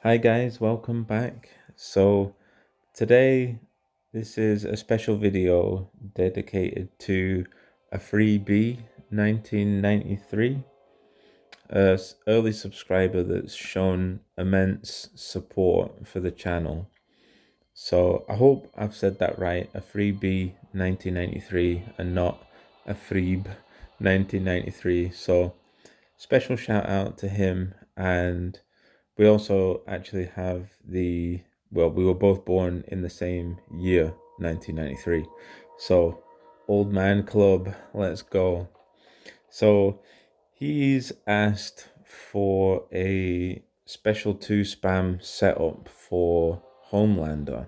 Hi guys, welcome back. So today this is a special video dedicated to a freebie 1993, early subscriber that's shown immense support for the channel. So I hope I've said that right, a freebie 1993 and not a freeb 1993. So special shout out to him. And we also actually have we were both born in the same year, 1993. So, old man club, let's go. So, he's asked for a special 2 spam setup for Homelander.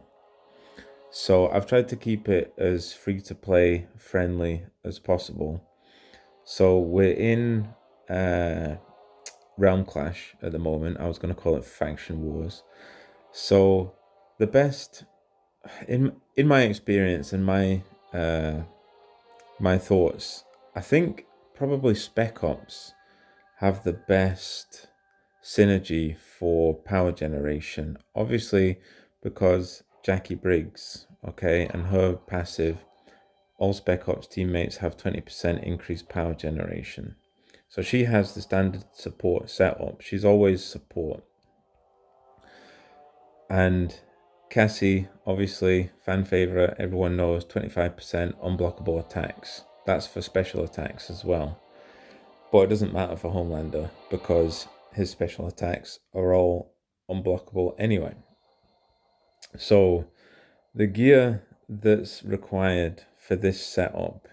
So, I've tried to keep it as free to play friendly as possible. So, we're in Realm Clash at the moment. I was going to call it Faction Wars. So the best in my experience and my thoughts, I think probably Spec Ops have the best synergy for power generation. Obviously, because Jackie Briggs, okay, and her passive, all Spec Ops teammates have 20% increased power generation. So she has the standard support setup. She's always support. And Cassie, obviously, fan favorite, everyone knows 25% unblockable attacks. That's for special attacks as well. But it doesn't matter for Homelander because his special attacks are all unblockable anyway. So the gear that's required for this setup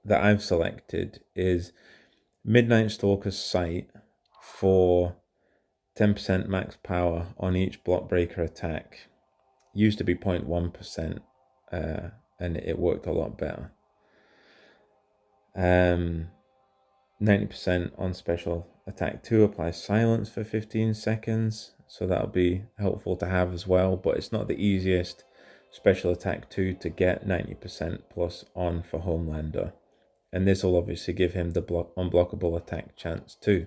that I've selected is Midnight Stalker's Sight for 10% max power on each block breaker attack. Used to be 0.1%, and it worked a lot better. 90% on special attack 2 applies silence for 15 seconds, so that'll be helpful to have as well, but it's not the easiest special attack 2 to get 90% plus on for Homelander, and this will obviously give him the unblockable attack chance too.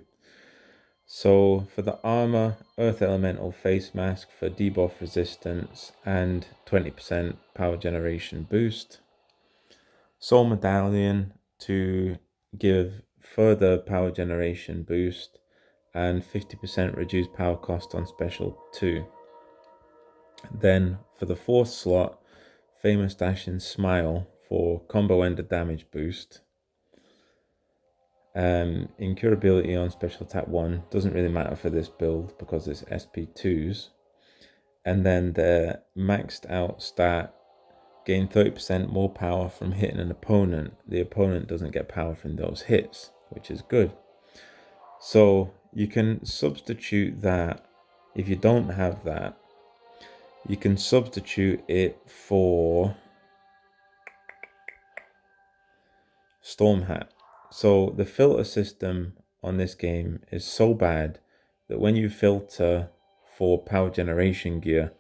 So for the armor, Earth Elemental face mask for debuff resistance and 20% power generation boost. Soul Medallion to give further power generation boost and 50% reduced power cost on special 2. Then for the fourth slot, Famous Dashing Smile for combo ender damage boost. Incurability on special attack 1 doesn't really matter for this build because it's SP2s. And then the maxed out stat, gain 30% more power from hitting an opponent. The opponent doesn't get power from those hits, which is good. So you can substitute that. If you don't have that, you can substitute it for Storm Hat. So the filter system on this game is so bad that when you filter for power generation gear,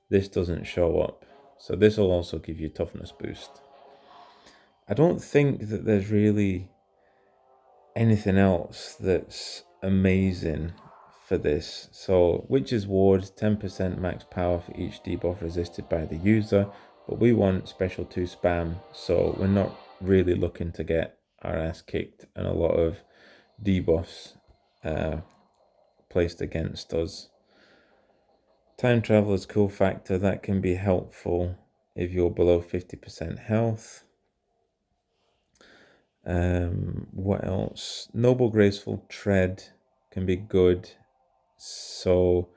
this doesn't show up. So this will also give you toughness boost. I don't think that there's really anything else that's amazing for this. So Witch's Ward, 10% max power for each debuff resisted by the user, but we want special 2 spam, so we're not really looking to get our ass kicked and a lot of debuffs placed against us. Time Traveler's cool factor, that can be helpful if you're below 50% health. What else? Noble Graceful Tread can be good. So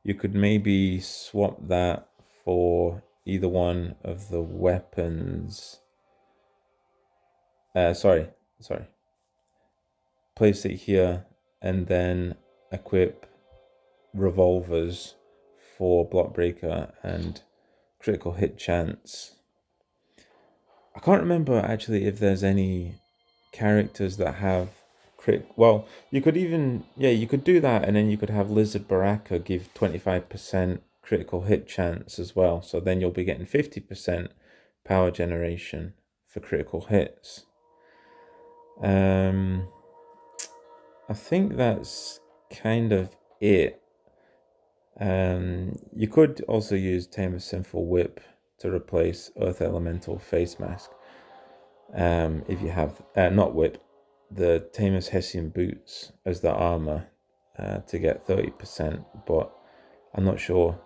you could maybe swap that for either one of the weapons. Sorry. Place it here and then equip revolvers for block breaker and critical hit chance. I can't remember actually if there's any characters that have well, you could even, you could do that, and then you could have Lizard Baraka give 25% critical hit chance as well, so then you'll be getting 50% power generation for critical hits. I think that's kind of it. You could also use Tamer's Sinful Whip to replace Earth Elemental Face Mask. If you have, not Whip, the Tamer's Hessian Boots as the armor to get 30%, but I'm not sure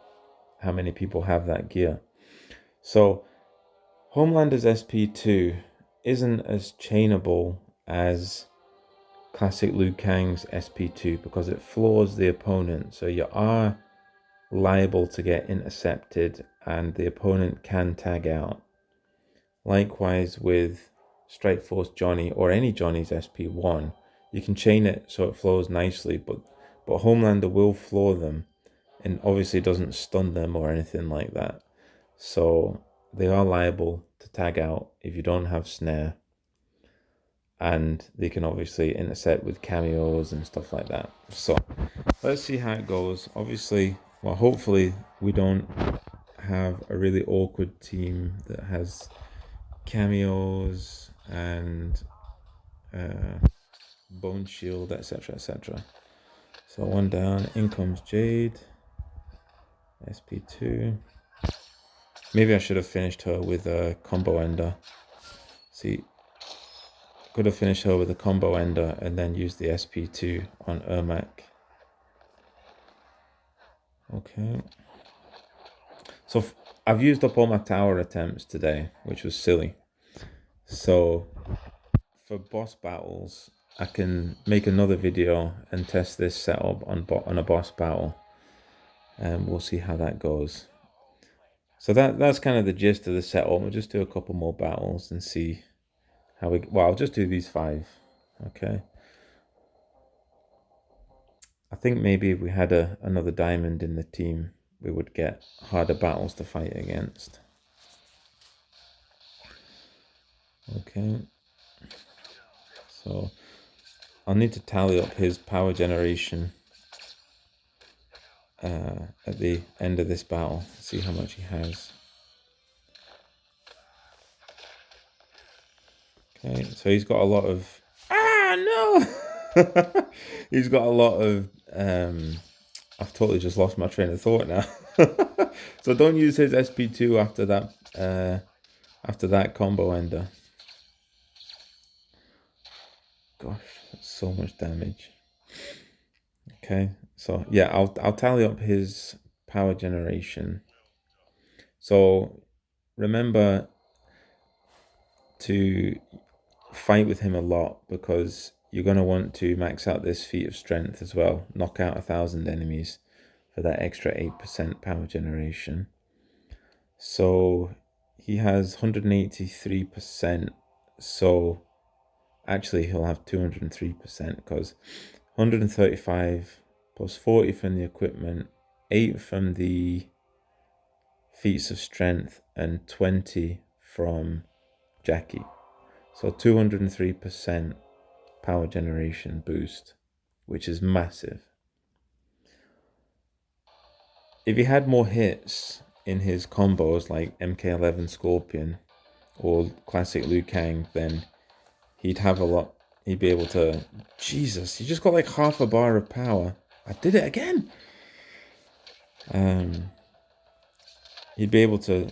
how many people have that gear. So Homelander's SP2 isn't as chainable as classic Liu Kang's SP2 because it floors the opponent, so you are liable to get intercepted and the opponent can tag out. Likewise with Strike Force Johnny or any Johnny's SP1, you can chain it so it flows nicely, but Homelander will floor them and obviously doesn't stun them or anything like that. So they are liable to tag out if you don't have snare, and they can obviously intercept with cameos and stuff like that. So let's see how it goes. Obviously, well, hopefully we don't have a really awkward team that has cameos and bone shield, etc., etc. So one down. In comes Jade. SP2. Maybe I should have finished her with a combo ender. See, could have finished her with a combo ender and then used the SP2 on Ermac. Okay. So I've used up all my tower attempts today, which was silly. So for boss battles, I can make another video and test this setup on a boss battle, and we'll see how that goes. So that's kind of the gist of the setup. We'll just do a couple more battles and see how we. Well, I'll just do these 5. Okay. I think maybe if we had another diamond in the team, we would get harder battles to fight against. Okay. So I'll need to tally up his power generation at the end of this battle, see how much he has. Okay, so he's got a lot of... no! He's got a lot of... I've totally just lost my train of thought now. So don't use his SP2 after that combo ender. Gosh, that's so much damage. Okay, so yeah, I'll tally up his power generation. So remember to fight with him a lot because you're going to want to max out this feat of strength as well. Knock out 1,000 enemies for that extra 8% power generation. So he has 183%. So actually he'll have 203% because 135 plus 40 from the equipment, 8 from the feats of strength, and 20 from Jackie. So 203% power generation boost, which is massive. If he had more hits in his combos like MK11 Scorpion or classic Liu Kang, then he'd have a lot. He'd be able to... Jesus, he just got like half a bar of power. I did it again. He'd be able to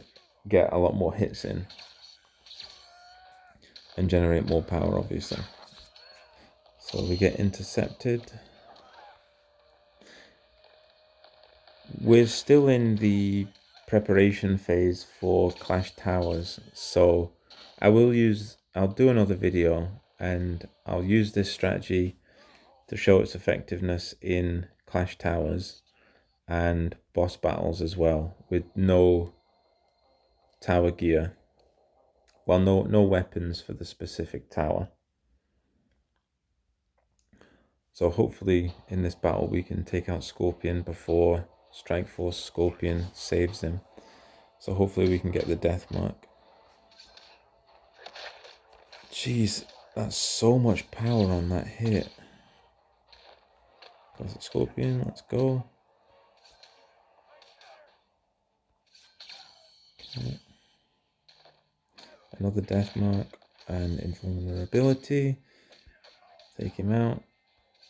get a lot more hits in and generate more power, obviously. So we get intercepted. We're still in the preparation phase for Clash Towers, so I'll do another video and I'll use this strategy to show its effectiveness in Clash Towers and boss battles as well, with no tower gear. Well, no weapons for the specific tower. So hopefully in this battle we can take out Scorpion before Strike Force Scorpion saves him. So hopefully we can get the death mark. Jeez, that's so much power on that hit. Classic Scorpion, let's go. Okay. Another death mark and invulnerability. Take him out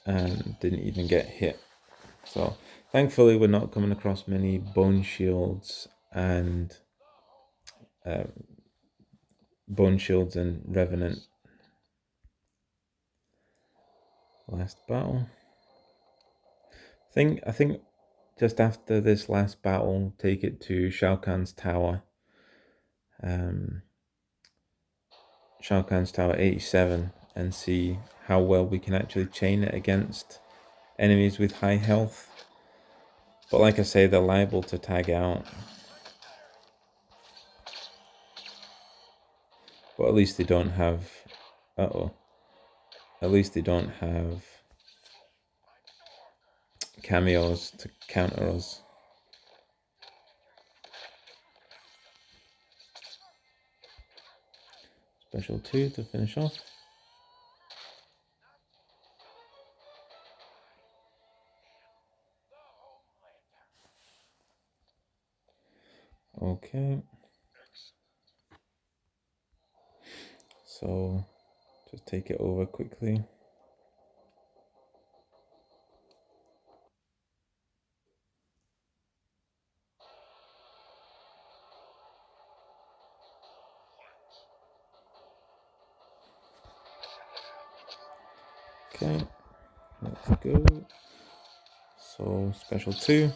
and didn't even get hit. So Thankfully, we're not coming across many bone shields and Revenant. Last battle. I think just after this last battle, take it to Shao Kahn's tower. Shao Kahn's tower 87, and see how well we can actually chain it against enemies with high health. But like I say, they're liable to tag out. But at least they don't have... At least they don't have cameos to counter us. Special 2 to finish off. Okay. So just take it over quickly. Okay, let's go. So special 2.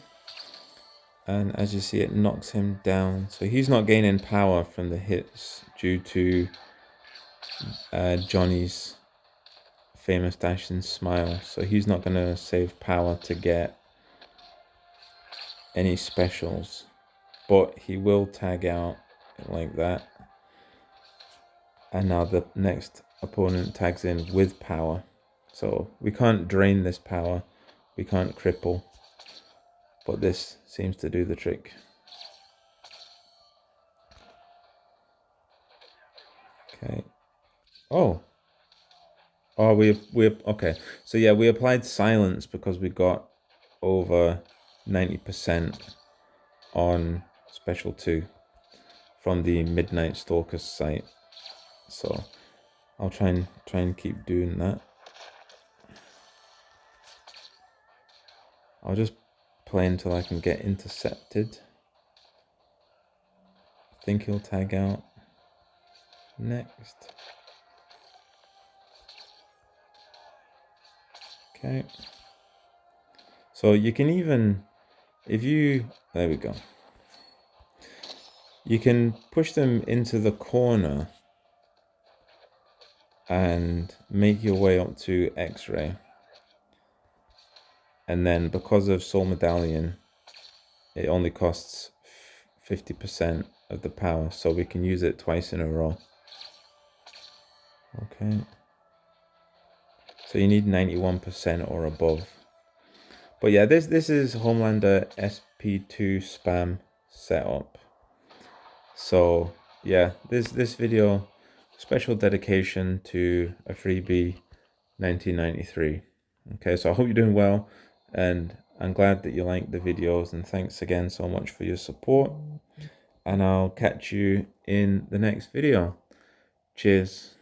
And as you see, it knocks him down. So he's not gaining power from the hits due to Johnny's famous dash and smile. So he's not going to save power to get any specials. But he will tag out like that. And now the next opponent tags in with power. So we can't drain this power. We can't cripple. But this seems to do the trick. Okay. Oh, we okay. So yeah, we applied silence because we got over 90% on special 2 from the Midnight Stalkers site. So I'll try and keep doing that. I'll just play until I can get intercepted. I think he'll tag out next. Okay. So you can even, there we go. You can push them into the corner and make your way up to X-Ray. And then because of Soul Medallion, it only costs 50% of the power, so we can use it twice in a row. Okay. So you need 91% or above. But yeah, this is Homelander SP2 spam setup. So yeah, this video, special dedication to a freebie 1993. Okay, so I hope you're doing well, and I'm glad that you like the videos, and thanks again so much for your support, and I'll catch you in the next video. Cheers.